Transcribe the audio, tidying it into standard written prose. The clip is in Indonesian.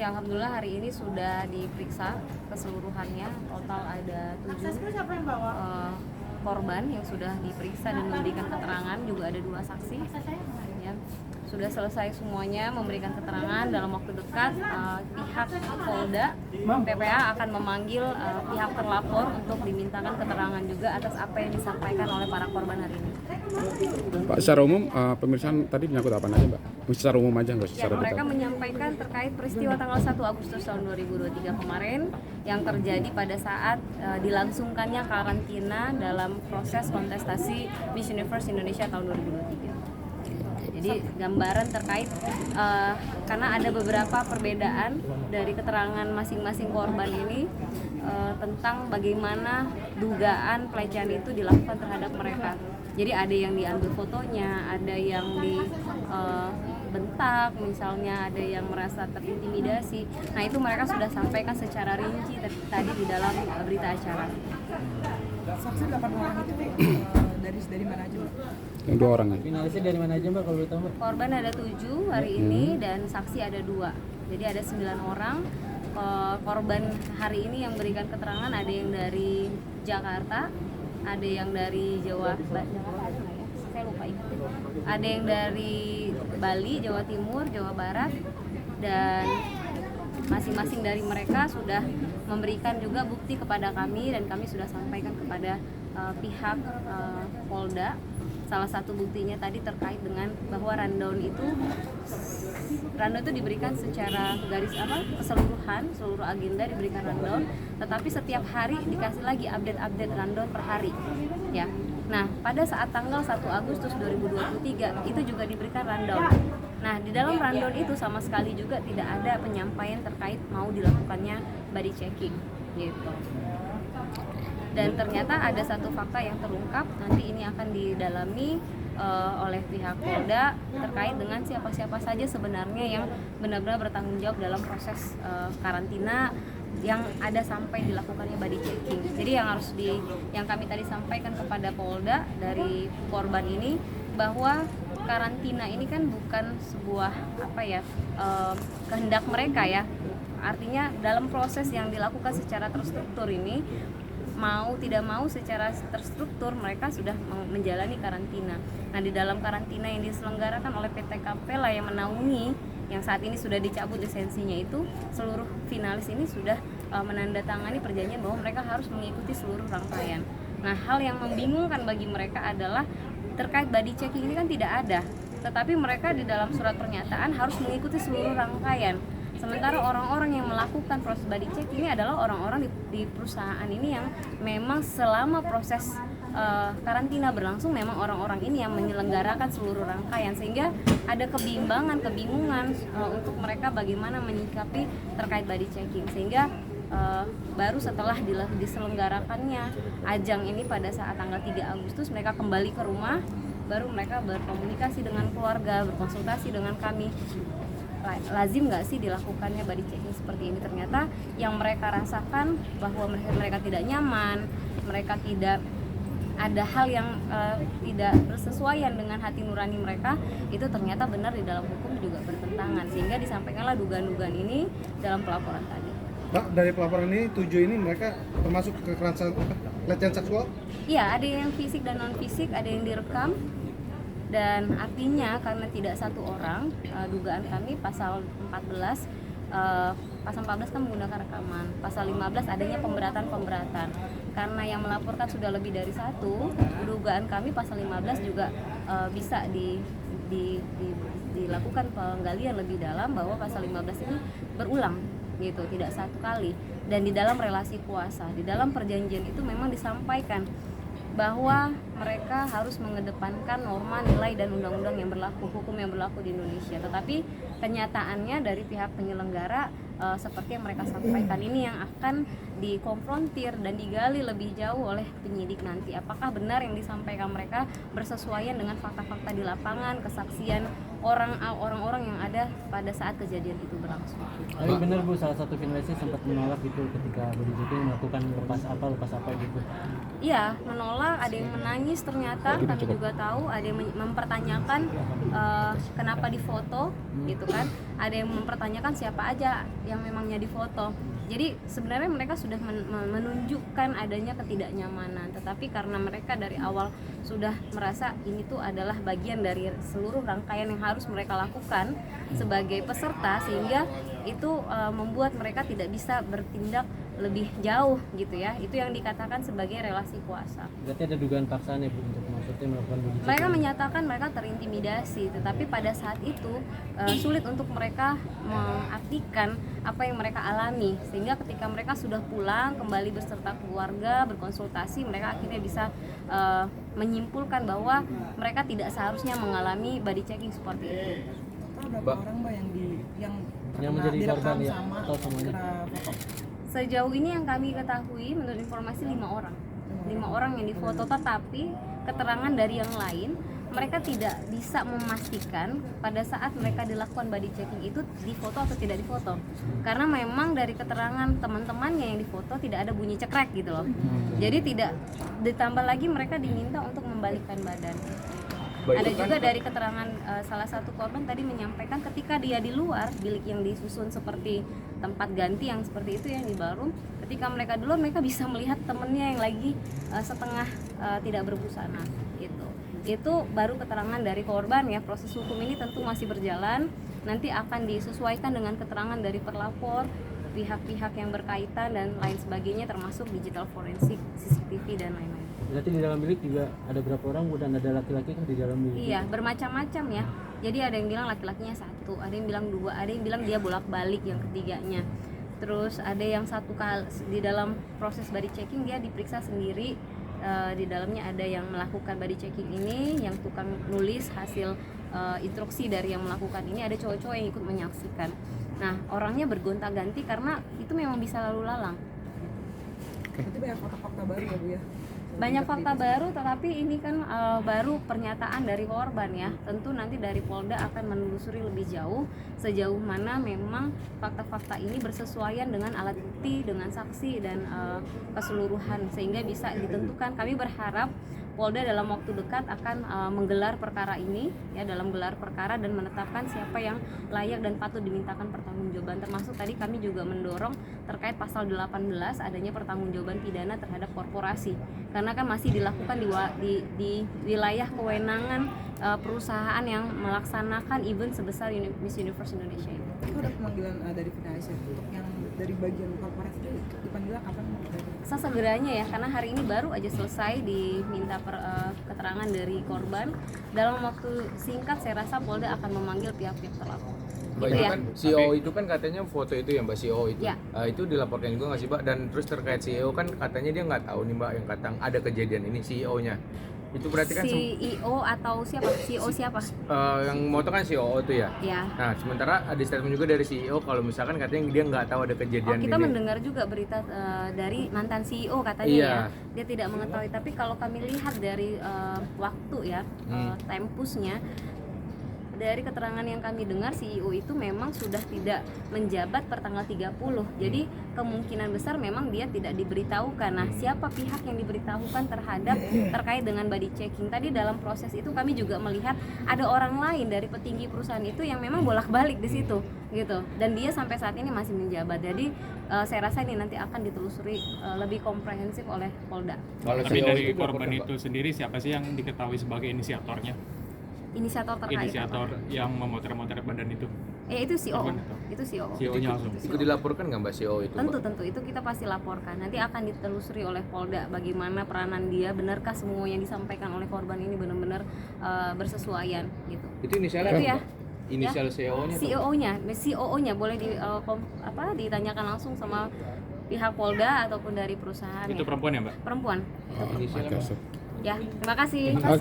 Ya, alhamdulillah hari ini sudah diperiksa keseluruhannya, total ada 7 korban yang sudah diperiksa dan memberikan keterangan, juga ada 2 saksi. Ya, sudah selesai semuanya memberikan keterangan. Dalam waktu dekat pihak Polda PPA akan memanggil pihak terlapor untuk dimintakan keterangan juga atas apa yang disampaikan oleh para korban hari ini. Pak, secara umum pemeriksaan tadi menyangkut apa aja, Mbak? Secara umum aja nggak secara mereka detail. menyampaikan terkait peristiwa tanggal 1 Agustus tahun 2023 kemarin yang terjadi pada saat dilangsungkannya karantina dalam proses kontestasi Miss Universe Indonesia tahun 2023. Jadi gambaran terkait karena ada beberapa perbedaan dari keterangan masing-masing korban ini tentang bagaimana dugaan pelecehan itu dilakukan terhadap mereka. Jadi ada yang diambil fotonya, ada yang dibentak, misalnya ada yang merasa terintimidasi. Nah, itu mereka sudah sampaikan secara rinci tadi di dalam berita acara. Saksi 8 orang itu dari mana aja, Mbak? Yang 2 orang aja. Finalisnya dari mana aja, Mbak, kalau boleh tahu, Mbak? Korban ada 7 hari ini dan saksi ada 2. Jadi ada 9 orang. Korban hari ini yang berikan keterangan ada yang dari Jakarta, ada yang dari Jawa Barat, saya lupa ingat. Ada yang dari Bali, Jawa Timur, Jawa Barat, dan masing-masing dari mereka sudah memberikan juga bukti kepada kami dan kami sudah sampaikan kepada pihak Polda. Salah satu buktinya tadi terkait dengan bahwa rundown itu diberikan secara keseluruhan, seluruh agenda diberikan rundown, tetapi setiap hari dikasih lagi update rundown per hari, ya. Nah, pada saat tanggal 1 Agustus 2023 itu juga diberikan rundown. Nah, di dalam rundown itu sama sekali juga tidak ada penyampaian terkait mau dilakukannya body checking, gitu. Dan ternyata ada satu fakta yang terungkap, nanti ini akan didalami oleh pihak Polda terkait dengan siapa-siapa saja sebenarnya yang benar-benar bertanggung jawab dalam proses karantina yang ada sampai dilakukannya body checking. Jadi yang kami tadi sampaikan kepada Polda dari korban ini bahwa karantina ini kan bukan sebuah kehendak mereka, ya. Artinya dalam proses yang dilakukan secara terstruktur ini, mau tidak mau secara terstruktur mereka sudah menjalani karantina. Nah, di dalam karantina yang diselenggarakan oleh PT Kapela yang menaungi, yang saat ini sudah dicabut lisensinya itu, seluruh finalis ini sudah menandatangani perjanjian bahwa mereka harus mengikuti seluruh rangkaian. Nah, hal yang membingungkan bagi mereka adalah terkait body checking ini kan tidak ada, tetapi mereka di dalam surat pernyataan harus mengikuti seluruh rangkaian. Sementara orang-orang yang melakukan proses body check ini adalah orang-orang di perusahaan ini yang memang selama proses karantina berlangsung memang orang-orang ini yang menyelenggarakan seluruh rangkaian, sehingga ada kebingungan untuk mereka bagaimana menyikapi terkait body checking, sehingga baru setelah diselenggarakannya ajang ini pada saat tanggal 3 Agustus mereka kembali ke rumah, baru mereka berkomunikasi dengan keluarga, berkonsultasi dengan kami. Lazim nggak sih dilakukannya body checking seperti ini? Ternyata yang mereka rasakan bahwa mereka tidak nyaman, mereka tidak ada hal yang tidak bersesuaian dengan hati nurani mereka, itu ternyata benar di dalam hukum juga bertentangan, sehingga disampaikanlah dugaan-dugaan ini dalam pelaporan tadi. Mbak, dari pelaporan ini 7 ini mereka termasuk kekerasan pelecehan seksual? Iya, ada yang fisik dan non fisik, ada yang direkam. Dan artinya karena tidak satu orang, dugaan kami pasal 14 kan menggunakan rekaman, pasal 15 adanya pemberatan. Karena yang melaporkan sudah lebih dari satu, dugaan kami pasal 15 juga bisa dilakukan penggalian lebih dalam bahwa pasal 15 ini berulang, gitu, tidak satu kali. Dan di dalam relasi kuasa, di dalam perjanjian itu memang disampaikan bahwa mereka harus mengedepankan norma, nilai, dan undang-undang yang berlaku, hukum yang berlaku di Indonesia. Tetapi kenyataannya dari pihak penyelenggara seperti yang mereka sampaikan ini yang akan dikonfrontir dan digali lebih jauh oleh penyidik nanti. Apakah benar yang disampaikan mereka bersesuaian dengan fakta-fakta di lapangan, kesaksian orang-orang yang ada pada saat kejadian itu berlangsung. Tapi benar, Bu, salah satu finalisnya sempat menolak gitu ketika body checking melakukan lepas apa gitu. Iya, menolak, ada yang menangis ternyata, kami juga tahu, ada yang mempertanyakan kenapa difoto gitu kan. ada yang mempertanyakan siapa aja yang memangnya difoto. Jadi sebenarnya mereka sudah menunjukkan adanya ketidaknyamanan, tetapi karena mereka dari awal sudah merasa ini tuh adalah bagian dari seluruh rangkaian yang harus mereka lakukan sebagai peserta, sehingga itu membuat mereka tidak bisa bertindak lebih jauh gitu ya. Itu yang dikatakan sebagai relasi kuasa. Berarti ada dugaan paksaan ya Bu untuk maksudnya melakukan body checking? Mereka menyatakan mereka terintimidasi, tetapi pada saat itu sulit untuk mereka mengartikan apa yang mereka alami, sehingga ketika mereka sudah pulang kembali beserta keluarga berkonsultasi, mereka akhirnya bisa menyimpulkan bahwa mereka tidak seharusnya mengalami body checking seperti itu. Berapa orang Mbak yang menjadi direkam korban ya, sama atau semuanya? kena foto? Sejauh ini yang kami ketahui menurut informasi 5 orang. 5 orang yang difoto, tetapi keterangan dari yang lain mereka tidak bisa memastikan pada saat mereka dilakukan body checking itu difoto atau tidak difoto. Karena memang dari keterangan teman-temannya yang difoto tidak ada bunyi cekrek gitu loh. Jadi tidak, ditambah lagi mereka diminta untuk membalikkan badan. Ada juga dari keterangan salah satu korban tadi menyampaikan ketika dia di luar bilik yang disusun seperti tempat ganti yang seperti itu yang di ballroom, ketika mereka di luar mereka bisa melihat temennya yang lagi setengah tidak berbusana gitu. Itu baru keterangan dari korban ya. Proses hukum ini tentu masih berjalan, nanti akan disesuaikan dengan keterangan dari pelapor, pihak-pihak yang berkaitan dan lain sebagainya, termasuk digital forensik, CCTV dan lain-lain. Berarti di dalam bilik juga ada berapa orang Bu, dan ada laki-laki kan di dalam bilik? Iya, bermacam-macam ya. Jadi ada yang bilang laki-lakinya 1, ada yang bilang 2, ada yang bilang dia bolak-balik yang ketiganya. Terus ada yang 1 kali di dalam proses body checking dia diperiksa sendiri. Di dalamnya ada yang melakukan body checking ini, yang tukang nulis hasil instruksi dari yang melakukan ini, ada cowok-cowok yang ikut menyaksikan. Nah, orangnya bergonta-ganti karena itu memang bisa lalu lalang. Itu banyak fakta-fakta baru ya Bu ya? Banyak fakta baru, tetapi ini kan baru pernyataan dari korban ya. Tentu nanti dari Polda akan menelusuri lebih jauh sejauh mana memang fakta-fakta ini bersesuaian dengan alat bukti, dengan saksi dan keseluruhan, sehingga bisa ditentukan. Kami berharap Polda dalam waktu dekat akan menggelar perkara ini ya, dalam gelar perkara dan menetapkan siapa yang layak dan patut dimintakan pertanggungjawaban. Termasuk tadi kami juga mendorong terkait pasal 18 adanya pertanggungjawaban pidana terhadap korporasi, karena kan masih dilakukan di wilayah kewenangan perusahaan yang melaksanakan event sebesar Miss Universe Indonesia ini. Itu ada pemanggilan dari finalis ya, untuk yang dari bagian korporasi itu dipanggil kapan? Sesegeranya ya, karena hari ini baru aja selesai diminta keterangan dari korban. Dalam waktu singkat saya rasa Polda akan memanggil pihak-pihak terlapor. Mbak, Gitu itu ya. kan CEO itu kan katanya foto itu ya Mbak, CEO itu. Ya. Itu dilaporkan juga nggak sih Mbak? Dan terus terkait CEO kan katanya dia nggak tahu nih Mbak yang katang ada kejadian ini CEO-nya. Itu berarti kan CEO atau siapa? CEO siapa? yang moto kan CEO itu ya. Ya. Nah, sementara ada statement juga dari CEO kalau misalkan katanya dia nggak tahu ada Oh, kejadian kita ini. mendengar juga berita dari mantan CEO katanya Iya. ya, dia tidak mengetahui. Tapi kalau kami lihat dari waktu ya, tempusnya, dari keterangan yang kami dengar CEO itu memang sudah tidak menjabat per tanggal 30. Jadi kemungkinan besar memang dia tidak diberitahukan. Nah, siapa pihak yang diberitahukan terkait dengan body checking? Tadi dalam proses itu kami juga melihat ada orang lain dari petinggi perusahaan itu yang memang bolak-balik di situ gitu. Dan dia sampai saat ini masih menjabat. Jadi saya rasa ini nanti akan ditelusuri lebih komprehensif oleh Polda. Kalau Tapi CEO dari itu korban dilaporkan, itu sendiri siapa sih yang diketahui sebagai inisiatornya? Inisiator terkait Inisiator apa? yang memotret-motret badan itu? Itu CEO. Korban itu? Itu CEO. CEO-nya langsung. Ikut dilaporkan nggak Mbak CEO itu? Tentu Mbak? itu kita pasti laporkan. Nanti akan ditelusuri oleh Polda bagaimana peranan dia, benarkah semua yang disampaikan oleh korban ini benar-benar bersesuaian gitu. Itu inisialnya Itu apa, ya. Mbak? Inisial CEO-nya tuh? CEO-nya boleh ditanyakan langsung sama pihak Polda ataupun dari perusahaan Itu ya. perempuan ya Mbak? Perempuan. Oke, sip. Ya, terima kasih.